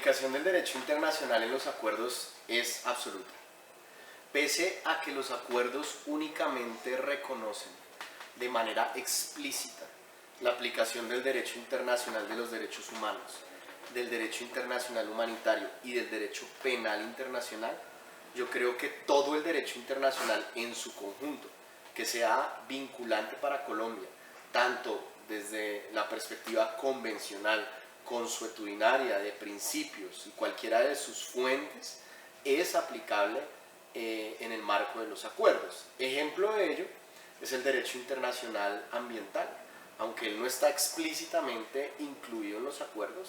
aplicación del derecho internacional en los acuerdos es absoluta. Pese a que los acuerdos únicamente reconocen de manera explícita la aplicación del derecho internacional de los derechos humanos, del derecho internacional humanitario y del derecho penal internacional, yo creo que todo el derecho internacional en su conjunto, que sea vinculante para Colombia, tanto desde la perspectiva convencional, consuetudinaria, de principios y cualquiera de sus fuentes, es aplicable en el marco de los acuerdos. Ejemplo de ello es el derecho internacional ambiental. Aunque él no está explícitamente incluido en los acuerdos,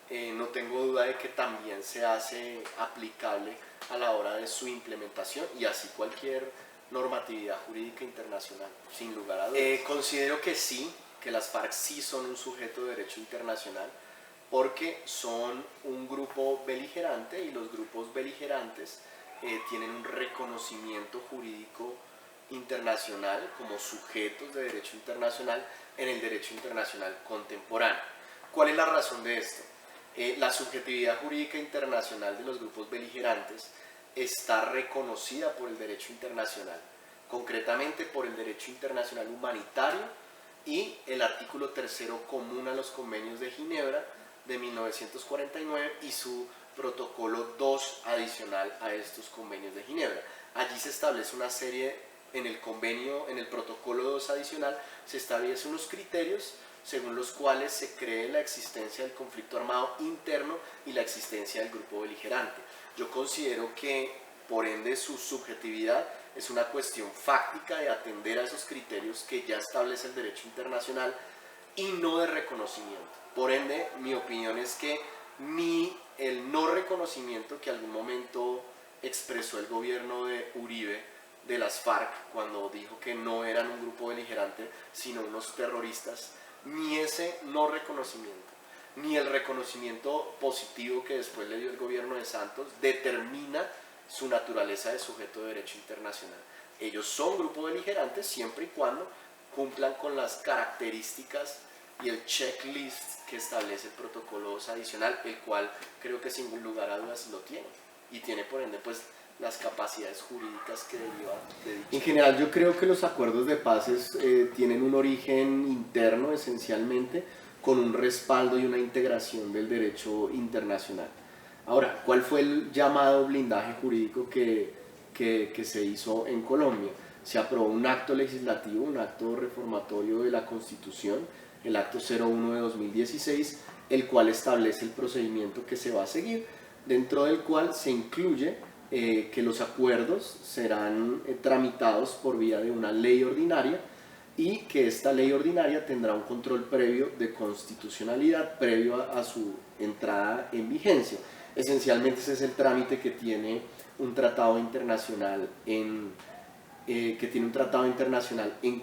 no tengo duda de que también se hace aplicable a la hora de su implementación, y así cualquier normatividad jurídica internacional, sin lugar a dudas. Considero que sí, que las FARC sí son un sujeto de derecho internacional, porque son un grupo beligerante, y los grupos beligerantes tienen un reconocimiento jurídico internacional como sujetos de derecho internacional en el derecho internacional contemporáneo. ¿Cuál es la razón de esto? La subjetividad jurídica internacional de los grupos beligerantes está reconocida por el derecho internacional, concretamente por el derecho internacional humanitario y el artículo 3 común a los convenios de Ginebra de 1949 y su protocolo 2 adicional a estos convenios de Ginebra. Allí se establece una serie, en el protocolo 2 adicional, se establecen unos criterios según los cuales se cree la existencia del conflicto armado interno y la existencia del grupo beligerante. Yo considero que, por ende, su subjetividad es una cuestión fáctica de atender a esos criterios que ya establece el derecho internacional y no de reconocimiento. Por ende, mi opinión es que ni el no reconocimiento que algún momento expresó el gobierno de Uribe de las FARC cuando dijo que no eran un grupo beligerante sino unos terroristas, ni ese no reconocimiento, ni el reconocimiento positivo que después le dio el gobierno de Santos determina su naturaleza de sujeto de derecho internacional. Ellos son grupo beligerante siempre y cuando cumplan con las características y el checklist que establece el protocolo 2 adicional, el cual creo que sin lugar a dudas lo tiene, y tiene por ende pues las capacidades jurídicas que derivan de dicho. En general yo creo que los acuerdos de paz tienen un origen interno esencialmente, con un respaldo y una integración del derecho internacional. Ahora, ¿cuál fue el llamado blindaje jurídico que se hizo en Colombia? Se aprobó un acto legislativo, un acto reformatorio de la Constitución, el acto 01 de 2016, el cual establece el procedimiento que se va a seguir, dentro del cual se incluye que los acuerdos serán tramitados por vía de una ley ordinaria, y que esta ley ordinaria tendrá un control previo de constitucionalidad previo a su entrada en vigencia. Esencialmente ese es el trámite que tiene un tratado internacional en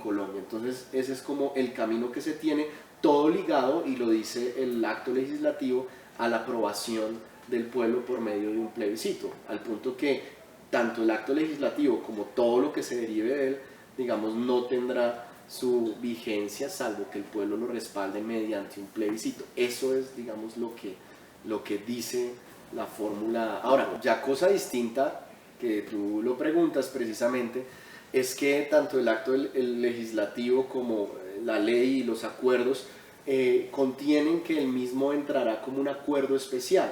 Colombia. Entonces ese es como el camino que se tiene, todo ligado, y lo dice el acto legislativo, a la aprobación del pueblo por medio de un plebiscito, al punto que tanto el acto legislativo como todo lo que se derive de él, digamos, no tendrá su vigencia salvo que el pueblo lo respalde mediante un plebiscito. Eso es, digamos, lo que dice la fórmula. Ahora, ya cosa distinta, que tú lo preguntas precisamente, es que tanto el acto legislativo como la ley y los acuerdos contienen que el mismo entrará como un acuerdo especial.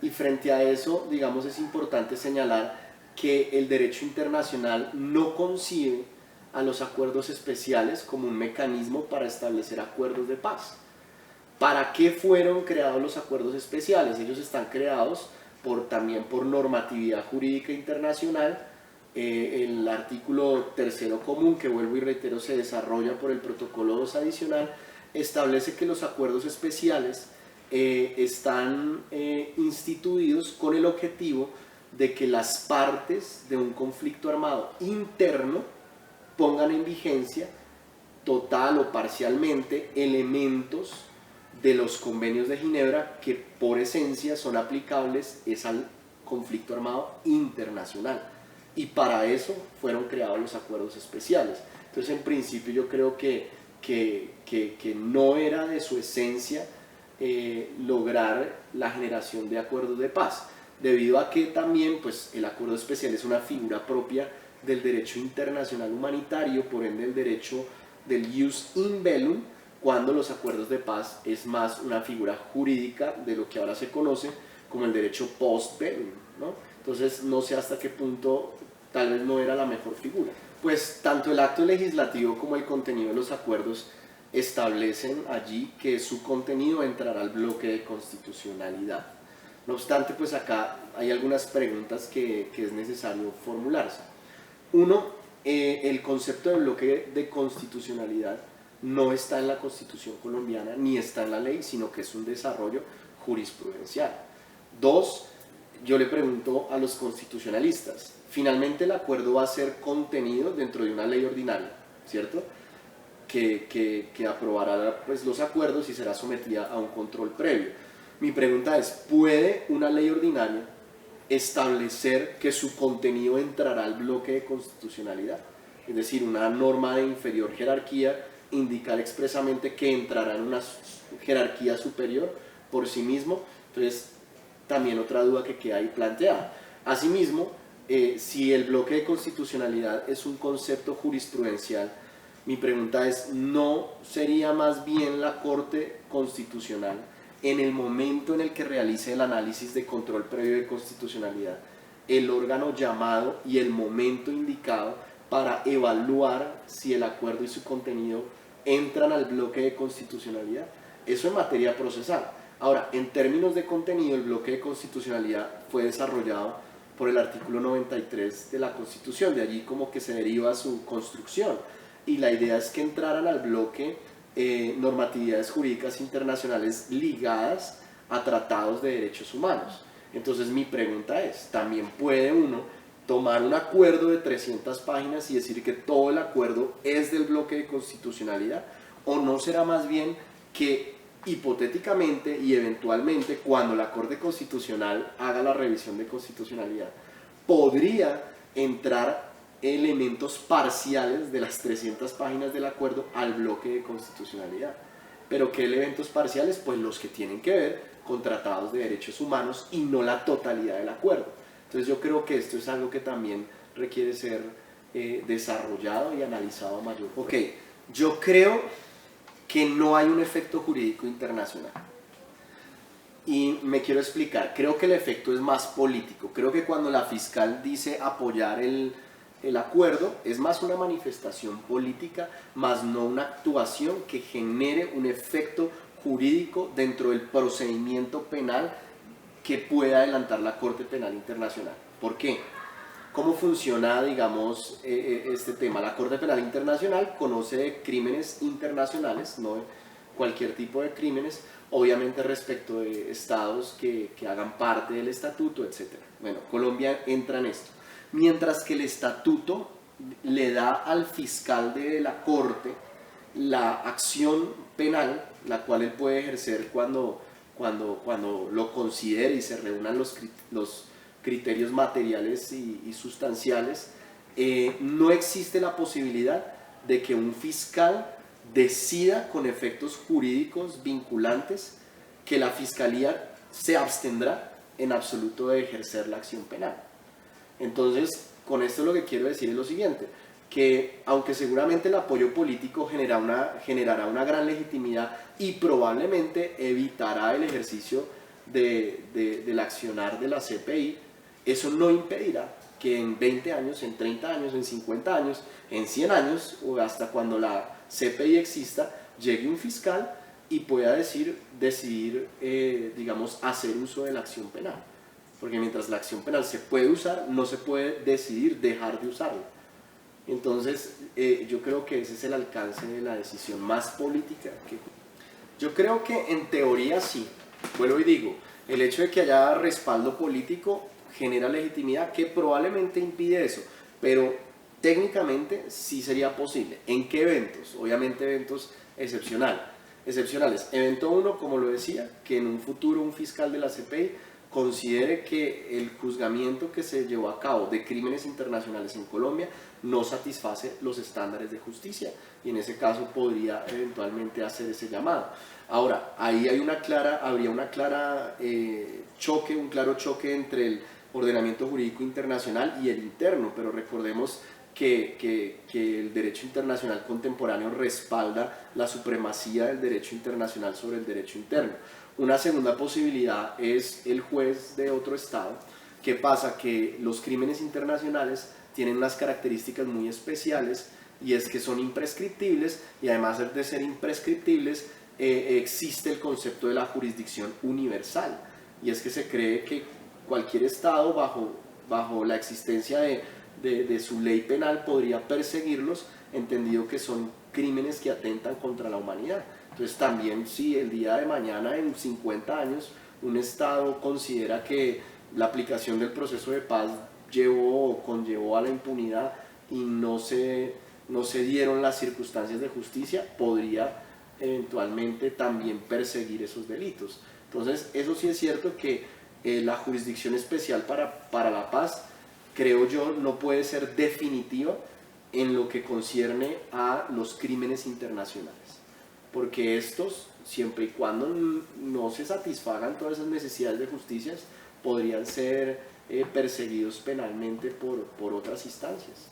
Y frente a eso, digamos, es importante señalar que el derecho internacional no concibe a los acuerdos especiales como un mecanismo para establecer acuerdos de paz. ¿Para qué fueron creados los acuerdos especiales? Ellos están creados también por normatividad jurídica internacional. El artículo 3 común, que vuelvo y reitero se desarrolla por el protocolo 2 adicional, establece que los acuerdos especiales están instituidos con el objetivo de que las partes de un conflicto armado interno pongan en vigencia total o parcialmente elementos de los convenios de Ginebra que por esencia son aplicables al conflicto armado internacional, y para eso fueron creados los acuerdos especiales. Entonces, en principio yo creo que no era de su esencia lograr la generación de acuerdos de paz, debido a que también pues, el acuerdo especial es una figura propia del derecho internacional humanitario, por ende el derecho del jus in bellum, cuando los acuerdos de paz es más una figura jurídica de lo que ahora se conoce como el derecho post bellum, ¿no? Entonces no sé hasta qué punto tal vez no era la mejor figura. Pues tanto el acto legislativo como el contenido de los acuerdos establecen allí que su contenido entrará al bloque de constitucionalidad. No obstante, pues acá hay algunas preguntas que es necesario formularse. Uno, el concepto de bloque de constitucionalidad no está en la Constitución colombiana ni está en la ley, sino que es un desarrollo jurisprudencial. Dos, yo le pregunto a los constitucionalistas, finalmente el acuerdo va a ser contenido dentro de una ley ordinaria, ¿cierto? Que aprobará pues, los acuerdos y será sometida a un control previo. Mi pregunta es, ¿puede una ley ordinaria establecer que su contenido entrará al bloque de constitucionalidad? Es decir, una norma de inferior jerarquía indicar expresamente que entrará en una jerarquía superior por sí mismo. Entonces, también otra duda que queda ahí planteada. Asimismo, si el bloque de constitucionalidad es un concepto jurisprudencial, mi pregunta es, ¿no sería más bien la Corte Constitucional, en el momento en el que realice el análisis de control previo de constitucionalidad, el órgano llamado y el momento indicado para evaluar si el acuerdo y su contenido entran al bloque de constitucionalidad? Eso en materia procesal. Ahora, en términos de contenido, el bloque de constitucionalidad fue desarrollado por el artículo 93 de la Constitución, de allí como que se deriva su construcción. Y la idea es que entraran al bloque normatividades jurídicas internacionales ligadas a tratados de derechos humanos. Entonces mi pregunta es, ¿también puede uno tomar un acuerdo de 300 páginas y decir que todo el acuerdo es del bloque de constitucionalidad? ¿O no será más bien que hipotéticamente y eventualmente cuando la Corte Constitucional haga la revisión de constitucionalidad podría entrar elementos parciales de las 300 páginas del acuerdo al bloque de constitucionalidad? ¿Pero qué elementos parciales? Pues los que tienen que ver con tratados de derechos humanos y no la totalidad del acuerdo. Entonces yo creo que esto es algo que también requiere ser desarrollado y analizado a mayor. Ok, yo creo que no hay un efecto jurídico internacional. Y me quiero explicar, creo que el efecto es más político. Creo que cuando la fiscal dice apoyar el acuerdo, es más una manifestación política, más no una actuación que genere un efecto jurídico dentro del procedimiento penal que pueda adelantar la Corte Penal Internacional. ¿Por qué? ¿Cómo funciona, digamos, este tema? La Corte Penal Internacional conoce de crímenes internacionales, no de cualquier tipo de crímenes, obviamente respecto de estados que hagan parte del estatuto, etc. Bueno, Colombia entra en esto. Mientras que el estatuto le da al fiscal de la Corte la acción penal, la cual él puede ejercer cuando lo considere y se reúnan los criterios materiales y sustanciales, no existe la posibilidad de que un fiscal decida con efectos jurídicos vinculantes que la fiscalía se abstendrá en absoluto de ejercer la acción penal. Entonces, con esto lo que quiero decir es lo siguiente, que aunque seguramente el apoyo político generará una gran legitimidad y probablemente evitará el ejercicio del accionar de la CPI, eso no impedirá que en 20 años, en 30 años, en 50 años, en 100 años o hasta cuando la CPI exista, llegue un fiscal y pueda decidir, digamos, hacer uso de la acción penal. Porque mientras la acción penal se puede usar, no se puede decidir dejar de usarla. Entonces, yo creo que ese es el alcance de la decisión más política. Yo creo que en teoría sí. Vuelvo y digo, el hecho de que haya respaldo político genera legitimidad que probablemente impide eso, pero técnicamente sí sería posible. ¿En qué eventos? Obviamente eventos excepcionales. Evento 1, como lo decía, que en un futuro un fiscal de la CPI considere que el juzgamiento que se llevó a cabo de crímenes internacionales en Colombia no satisface los estándares de justicia, y en ese caso podría eventualmente hacer ese llamado. Ahora, ahí hay habría un claro choque entre el ordenamiento jurídico internacional y el interno, pero recordemos que el derecho internacional contemporáneo respalda la supremacía del derecho internacional sobre el derecho interno. Una segunda posibilidad es el juez de otro estado. ¿Qué pasa? Que los crímenes internacionales tienen unas características muy especiales, y es que son imprescriptibles, y además de ser imprescriptibles existe el concepto de la jurisdicción universal, y es que se cree que cualquier estado bajo la existencia de su ley penal podría perseguirlos, entendido que son crímenes que atentan contra la humanidad. Entonces también, si el día de mañana, en 50 años, un estado considera que la aplicación del proceso de paz conllevó a la impunidad y no se dieron las circunstancias de justicia, podría eventualmente también perseguir esos delitos. Entonces, eso sí es cierto que la jurisdicción especial para la paz, creo yo, no puede ser definitiva en lo que concierne a los crímenes internacionales, porque estos, siempre y cuando no se satisfagan todas esas necesidades de justicia, podrían ser perseguidos penalmente por otras instancias.